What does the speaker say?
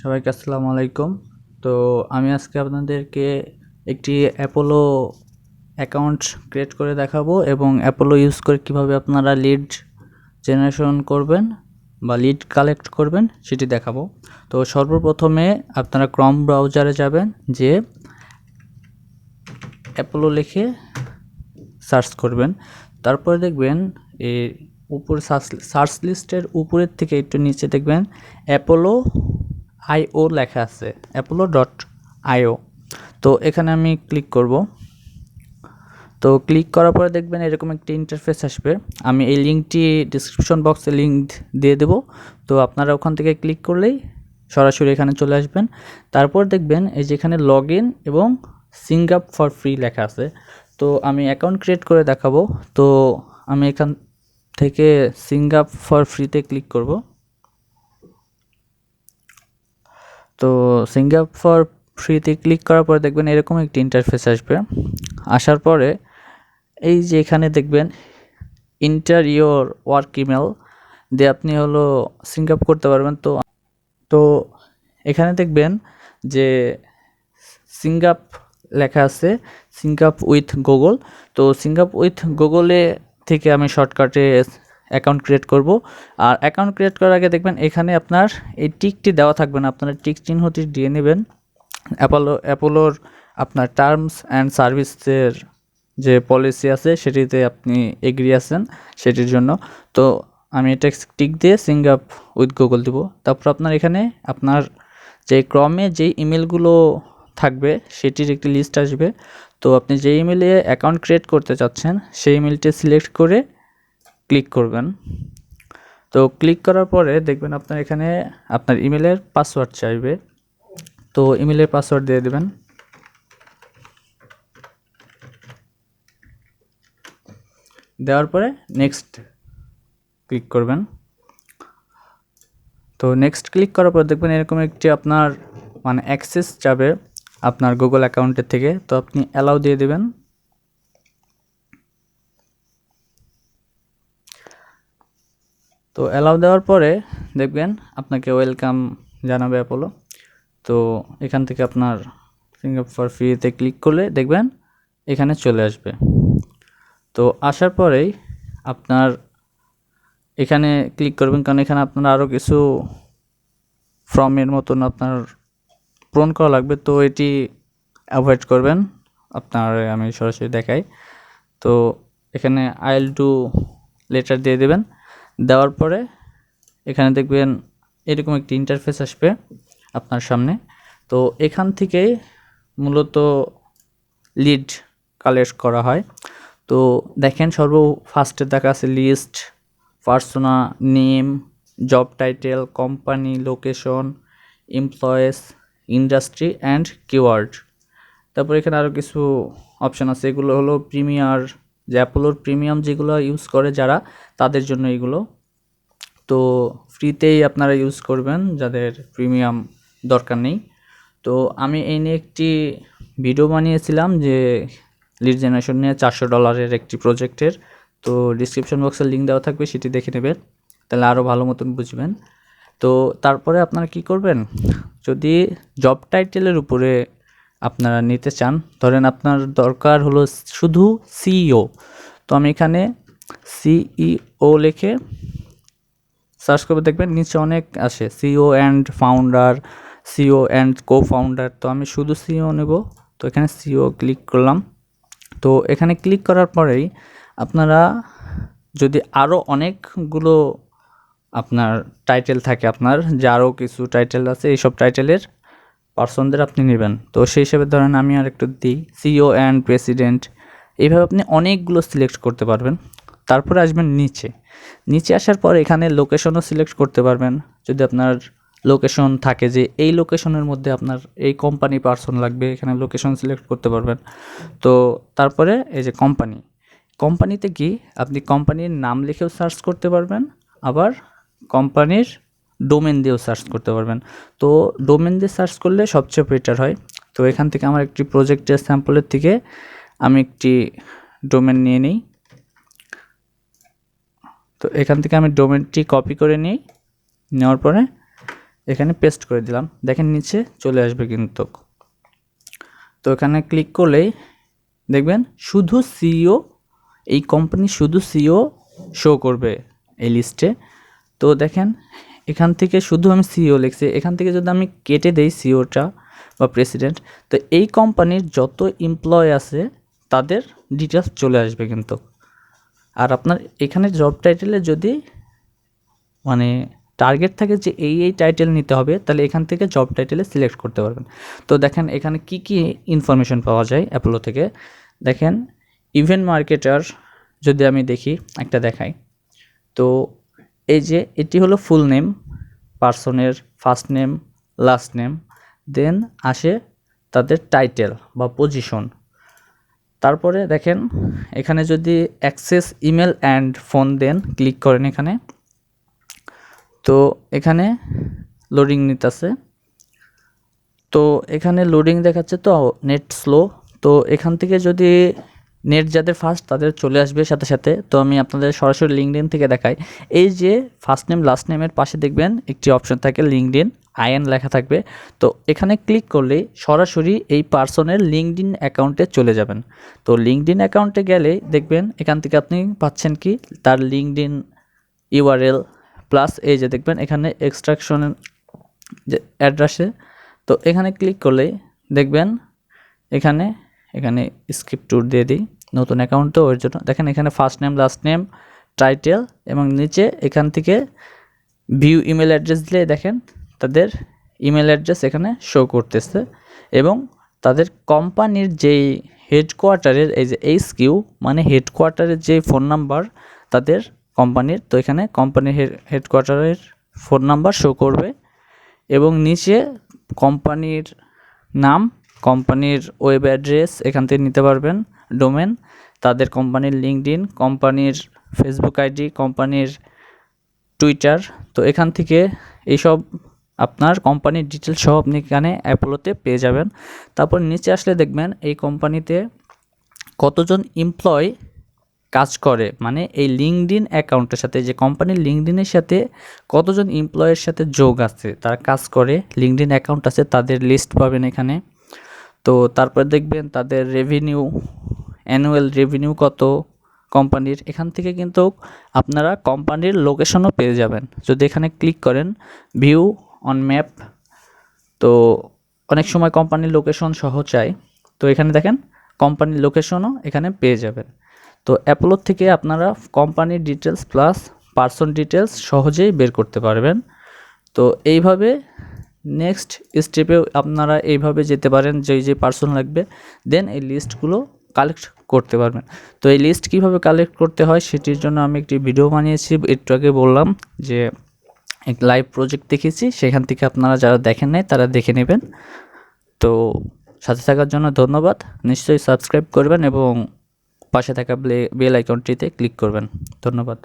সবাইকে আসসালামু আলাইকুম। তো আমি আজকে আপনাদেরকে একটি অ্যাপোলো অ্যাকাউন্ট ক্রিয়েট করে দেখাবো এবং অ্যাপোলো ইউজ করে কিভাবে আপনারা লিড জেনারেশন করবেন বা লিড কালেক্ট করবেন সেটি দেখাবো। তো সর্বপ্রথমে আপনারা ক্রম ব্রাউজারে যাবেন, যে অ্যাপোলো লিখে সার্চ করবেন। তারপরে দেখবেন এই উপর সার্চ লিস্টের উপরের থেকে একটু নিচে দেখবেন অ্যাপোলো আইও লেখা আছে, apollo.io। তো এখানে আমি ক্লিক করব। তো ক্লিক করার পরে দেখবেন এরকম একটি ইন্টারফেস আসবে। আমি এই লিঙ্কটি ডিসক্রিপশন বক্সে লিঙ্ক দিয়ে দেব। তো আপনারা ওখান থেকে ক্লিক করলেই সরাসরি এখানে চলে আসবেন। তারপর দেখবেন এই যেখানে লগ ইন এবং সিঙ্ক আপ ফর ফ্রি লেখা আছে। তো আমি অ্যাকাউন্ট ক্রিয়েট করে দেখাবো। তো আমি এখান থেকে সিঙ্ক আপ ফর ফ্রিতে ক্লিক করব। তো সিঙ্ক আপ ফর ফ্রিতে ক্লিক করার পরে দেখবেন এরকম একটি ইন্টারফেস আসবে। আসার পরে এই যে এখানে দেখবেন ইন্টার ইওর ওয়ার্ক ইমেল দিয়ে আপনি হলো সিঙ্ক আপ করতে পারবেন। তো এখানে দেখবেন যে সিঙ্ক আপ লেখা আছে, সিঙ্ক আপ উইথ গুগল। তো সিঙ্ক আপ উইথ গুগলে থেকে আমি শর্টকাটে অ্যাকাউন্ট ক্রিয়েট করব। আর অ্যাকাউন্ট ক্রিয়েট করার আগে দেখবেন এখানে আপনার এই টিকটি দেওয়া থাকবে না, আপনারা টিক চিহ্নটি দিয়ে নেবেন। অ্যাপোলোর আপনার টার্মস অ্যান্ড সার্ভিসের যে পলিসি আছে সেটিতে আপনি এগ্রি আছেন সেটির জন্য। তো আমি এটা টিক দিয়ে সিঙ্ক আপ উইথ গুগল দিব। তারপর আপনার এখানে আপনার যে ক্রমে যেই ইমেলগুলো থাকবে সেটির একটি লিস্ট আসবে। তো আপনি যে ইমেলে অ্যাকাউন্ট ক্রিয়েট করতে চাচ্ছেন সেই ইমেলটি সিলেক্ট করে ক্লিক করবেন। তো ক্লিক করার পরে দেখবেন আপনার এখানে আপনার ইমেলের পাসওয়ার্ড চাইবে। তো ইমেলের পাসওয়ার্ড দিয়ে দেবেন। দেওয়ার পরে নেক্সট ক্লিক করবেন। তো নেক্সট ক্লিক করার পর দেখবেন এরকম একটি আপনার অ্যাক্সেস যাবে আপনার গুগল অ্যাকাউন্টের থেকে। তো আপনি অ্যালাউ দিয়ে দেবেন। তো অ্যালাউ দেওয়ার পরে দেখবেন আপনাকে ওয়েলকাম জানাবে অ্যাপোলো। তো এখান থেকে আপনার সিঙ্ক আপ ফর ফ্রিতে ক্লিক করলে দেখবেন এখানে চলে আসবে। তো আসার পরেই আপনার এখানে ক্লিক করবেন, কারণ এখানে আপনার আরও কিছু ফর্মের মতন আপনার পূরণ করা লাগবে। তো এটি অ্যাভয়েড করবেন, আপনার আমি সরাসরি দেখাই। তো এখানে আইল টু লেটার দিয়ে দেবেন। দেওয়ার পরে এখানে দেখবেন এরকম একটি ইন্টারফেস আসবে আপনার সামনে। তো এখান থেকে মূলত লিড কালেক্ট করা হয়। তো দেখেন ফার্স্টে দেখা আছে list, persona, name, job title, company, location, employees, industry and keyword. তারপর এখানে আরও কিছু অপশান আছে, এগুলো হলো প্রিমিয়ার, যে অ্যাপোলোর প্রিমিয়াম যেগুলো ইউজ করে যারা, তাদের জন্য এগুলো। তো ফ্রিতেই আপনারা ইউজ করবেন যাদের প্রিমিয়াম দরকার নেই। তো আমি এই নিয়ে একটি ভিডিও বানিয়েছিলাম যে লিড জেনারেশন নিয়ে $400 একটি প্রজেক্টের। তো ডিসক্রিপশন বক্সে লিঙ্ক দেওয়া থাকবে, সেটি দেখে নেবেন, তাহলে আরও ভালো মতন বুঝবেন। তো তারপরে আপনারা কি করবেন, যদি জব টাইটেলের উপরে আপনারা নিতে চান, ধরেন আপনার দরকার হলো শুধু সিইও। তো আমি এখানে সিইও লিখে সার্চ করবে, দেখবেন নিচে অনেক আসে, CEO and founder, CEO and co founder. তো আমি শুধু সিইও নেব। তো এখানে সিইও ক্লিক করলাম। তো এখানে ক্লিক করার পরেই আপনারা যদি আরও অনেকগুলো আপনার টাইটেল থাকে, আপনার যে আরও কিছু টাইটেল আছে, এইসব টাইটেলের পার্সনদের আপনি নেবেন। তো সেই হিসেবে ধরেন আমি আর একটু দিই সিইও অ্যান্ড প্রেসিডেন্ট। এইভাবে আপনি অনেকগুলো সিলেক্ট করতে পারবেন। তারপরে আসবেন নিচে আসার পর এখানে লোকেশনও সিলেক্ট করতে পারবেন। যদি আপনার লোকেশন থাকে যে এই লোকেশনের মধ্যে আপনার এই কোম্পানি পার্সন লাগবে, এখানে লোকেশন সিলেক্ট করতে পারবেন। তো তারপরে এই যে কোম্পানিতে কি আপনি কোম্পানির নাম লিখেও সার্চ করতে পারবেন, আবার কোম্পানির ডোমেন দিয়েও সার্চ করতে পারবেন। তো ডোমেন দিয়ে সার্চ করলে সবচেয়ে বেটার হয়। তো এখান থেকে আমার একটি প্রজেক্টের স্যাম্পলের থেকে আমি একটি ডোমেন নিয়ে নিই। তো এখান থেকে আমি ডোমেনটি কপি করে নিই। নেওয়ার পরে এখানে পেস্ট করে দিলাম, দেখেন নিচে চলে আসবে কিন্তু। তো এখানে ক্লিক করলেই দেখবেন শুধু সিইও, এই কোম্পানি শুধু সিইও শো করবে এই লিস্টে। তো দেখেন এখান থেকে শুধু আমি সিইও লিখছি, এখান থেকে যদি আমি কেটে দেই সিইওটা বা প্রেসিডেন্ট, তো এই কোম্পানির যত এমপ্লয় আছে তাদের ডিটেলস চলে আসবে কিন্তু। আর আপনার এখানে জব টাইটেলে যদি মানে টার্গেট থাকে যে এই টাইটেল নিতে হবে, তাহলে এখান থেকে জব টাইটেলে সিলেক্ট করতে পারবেন। তো দেখেন এখানে কি কি ইনফরমেশন পাওয়া যায় অ্যাপোলো থেকে। দেখেন ইভেন্ট মার্কেটার যদি আমি দেখি, একটা দেখাই, তো এই যে এটি হলো ফুল নেম, পার্সনের first name, last name, then আসে তাদের টাইটেল বা পজিশন। তারপরে দেখেন এখানে যদি access email and phone then click করেন এখানে, তো এখানে লোডিং নিতেছে। তো এখানে লোডিং দেখাচ্ছে, তো নেট স্লো। তো এখান থেকে যদি নেট যাদের ফাস্ট তাদের চলে আসবে সাথে সাথে। তো আমি আপনাদের সরাসরি লিঙ্কডইন থেকে দেখাই। এই যে ফার্স্ট নেম লাস্ট নেমের পাশে দেখবেন একটি অপশন থাকে লিঙ্কডইন, আইএন লেখা থাকবে। তো এখানে ক্লিক করলে সরাসরি এই পার্সনের লিঙ্কডইন অ্যাকাউন্টে চলে যাবেন। তো লিঙ্কডইন অ্যাকাউন্টে গেলে দেখবেন এখান থেকে আপনি পাচ্ছেন কি তার লিঙ্কডইন ইউআরএল প্লাস এই যে দেখবেন এখানে এক্সট্রাকশনের যে অ্যাড্রেসে। তো এখানে ক্লিক করলেই দেখবেন এখানে স্কিপ ট্যুর দিয়ে দিই, নতুন অ্যাকাউন্ট তো ওর জন্য। দেখেন এখানে first name last name title এবং নিচে এখান থেকে ভিউ ইমেল অ্যাড্রেস দিলে দেখেন তাদের ইমেল অ্যাড্রেস এখানে শো করতেছে এবং তাদের কোম্পানির যেই হেডকোয়ার্টারের এই যে HQ মানে হেডকোয়ার্টারের যে ফোন নাম্বার তাদের কোম্পানির, তো এখানে কোম্পানির হেডকোয়ার্টারের ফোন নাম্বার শো করবে এবং নিচে কোম্পানির নাম, কোম্পানির ওয়েব অ্যাড্রেস এখান থেকে নিতে পারবেন, ডোমেন, তাদের কোম্পানির লিঙ্কডইন, কোম্পানির ফেসবুক আইডি, কোম্পানির টুইটার। তো এখান থেকে এইসব আপনার কোম্পানির ডিটেলস সব আপনি এখানে অ্যাপোলোতে পেয়ে যাবেন। তারপর নিচে আসলে দেখবেন এই কোম্পানিতে কতজন এমপ্লয় কাজ করে, মানে এই লিঙ্কডইন অ্যাকাউন্টের সাথে যে কোম্পানির লিঙ্কডইনের সাথে কতজন এমপ্লয়ের সাথে যোগ আছে, তারা কাজ করে, লিঙ্কডইন অ্যাকাউন্ট আছে, তাদের লিস্ট পাবেন এখানে। তো তারপর দেখবেন তাদের রেভিনিউ, অ্যানুয়াল রেভিনিউ কত কোম্পানির, এখান থেকে কিন্তু আপনারা কোম্পানির লোকেশনও পেয়ে যাবেন যদি এখানে ক্লিক করেন ভিউ অন ম্যাপ। তো অনেক সময় কোম্পানির লোকেশন সহ চাই, তো এখানে দেখেন কোম্পানির লোকেশনও এখানে পেয়ে যাবেন। তো অ্যাপোলো থেকে আপনারা কোম্পানির ডিটেলস প্লাস পার্সন ডিটেলস সহজেই বের করতে পারবেন। তো এইভাবে নেক্সট স্টেপে আপনারা এইভাবে যেতে পারেন, যে পার্সন লাগবে দেন এই লিস্টগুলো কালেক্ট করতে পারবেন। তো এই লিস্ট কিভাবে কালেক্ট করতে হয় সেটির জন্য আমি একটি ভিডিও বানিয়েছি, একটু আগে বললাম যে এক লাইভ প্রজেক্ট দেখেছি, সেখান থেকে আপনারা যারা দেখেন নাই তারা দেখে নেবেন। তো সাথে থাকার জন্য ধন্যবাদ, নিশ্চয়ই সাবস্ক্রাইব করবেন এবং পাশে থাকা বেল আইকনটিতে ক্লিক করবেন। ধন্যবাদ।